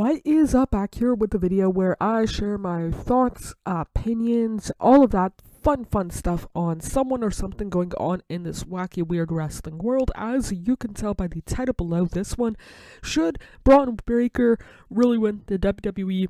What is up? Back here with the video where I share my thoughts, opinions, all of that fun stuff on someone or something going on in this wacky weird wrestling world. As you can tell by the title below this one, should Bron Breakker really win the WWE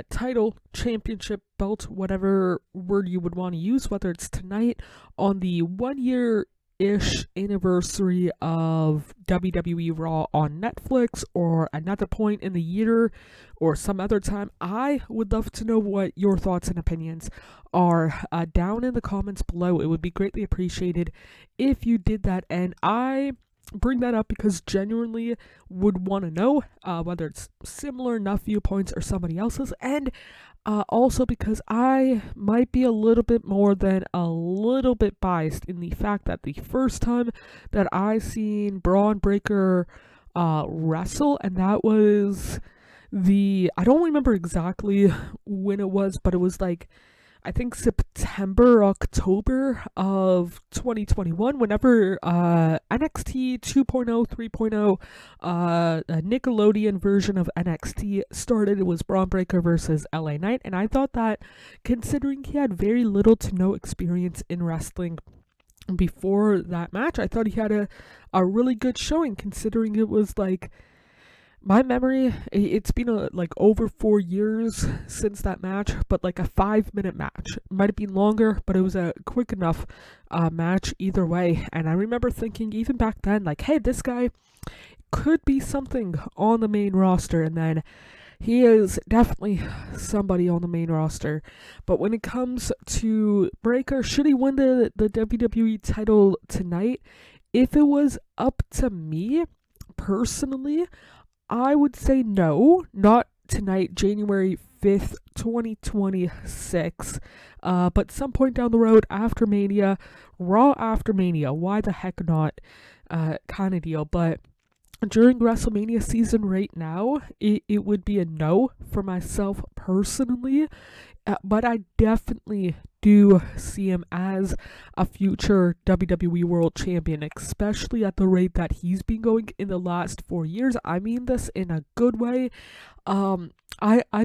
title, championship, belt, whatever word you would want to use, whether it's tonight on the 1 year ish anniversary of WWE Raw on Netflix, or another point in the year, or some other time. I would love to know what your thoughts and opinions are down in the comments below. It would be greatly appreciated if you did that, and I bring that up because genuinely would want to know whether it's similar enough viewpoints or somebody else's, and also because I might be a little bit more than a little bit biased in the fact that the first time that I seen Bron Breakker wrestle, and that was I don't remember exactly when it was, but it was like, I think September, October of 2021, whenever NXT 2.0, 3.0, a Nickelodeon version of NXT started. It was Bron Breakker versus LA Knight, and I thought that, considering he had very little to no experience in wrestling before that match, I thought he had a really good showing, considering it was like, my memory, it's been like over 4 years since that match, but like a 5-minute match. It might have been longer, but it was a quick enough match either way. And I remember thinking even back then, like, hey, this guy could be something on the main roster. And then he is definitely somebody on the main roster. But when it comes to Breakker, should he win the WWE title tonight? If it was up to me personally, I would say no, not tonight, January 5th, 2026, but some point down the road after Mania, Raw after Mania, why the heck not, kind of deal. But during WrestleMania season right now, it would be a no for myself personally, but I definitely do see him as a future WWE World Champion, especially at the rate that he's been going in the last 4 years. I mean this in a good way. I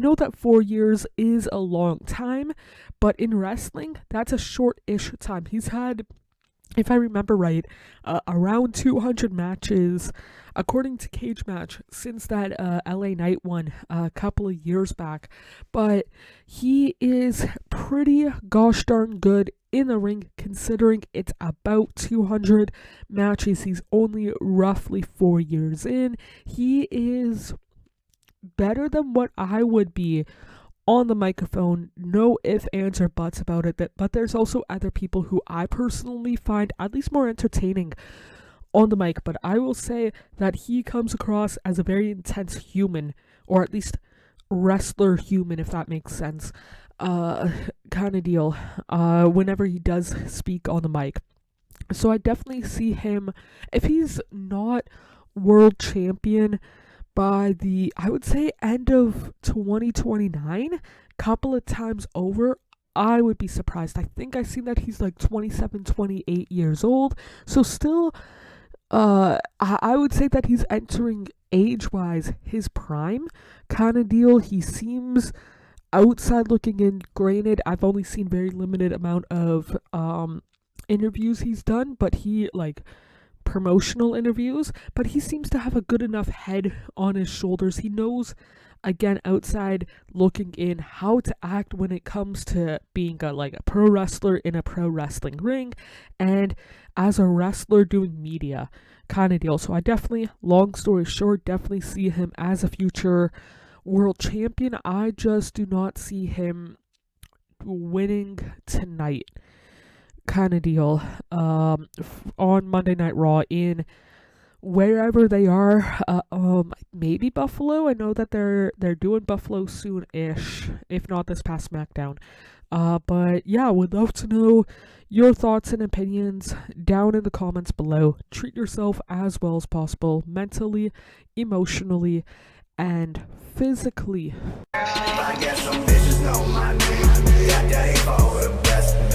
know that 4 years is a long time, but in wrestling, that's a short-ish time. He's had, if I remember right, around 200 matches, according to Cage Match, since that LA Knight one a couple of years back. But he is pretty gosh darn good in the ring, considering it's about 200 matches. He's only roughly 4 years in. He is better than what I would be on the microphone, no ifs, ands, or buts about it. But there's also other people who I personally find at least more entertaining on the mic. But I will say that he comes across as a very intense human, or at least wrestler human, if that makes sense, kind of deal, whenever he does speak on the mic. So I definitely see him, if he's not world champion by the, I would say, end of 2029, couple of times over, I would be surprised. I think I seen that he's like 27, 28 years old. So still, I would say that he's entering age-wise his prime kind of deal. He seems outside looking in. Granted, I've only seen very limited amount of interviews he's done, but he, like, promotional interviews, but he seems to have a good enough head on his shoulders. He knows, again, outside looking in, how to act when it comes to being a pro wrestler in a pro wrestling ring, and as a wrestler doing media kind of deal. So I definitely, long story short, definitely see him as a future world champion. I just do not see him winning tonight kind of deal, on Monday Night Raw in wherever they are, maybe Buffalo. I know that they're doing Buffalo soon-ish, if not this past SmackDown. But yeah, would love to know your thoughts and opinions down in the comments below. Treat yourself as well as possible, mentally, emotionally, and physically. I guess some bitches know my name. That day for the best.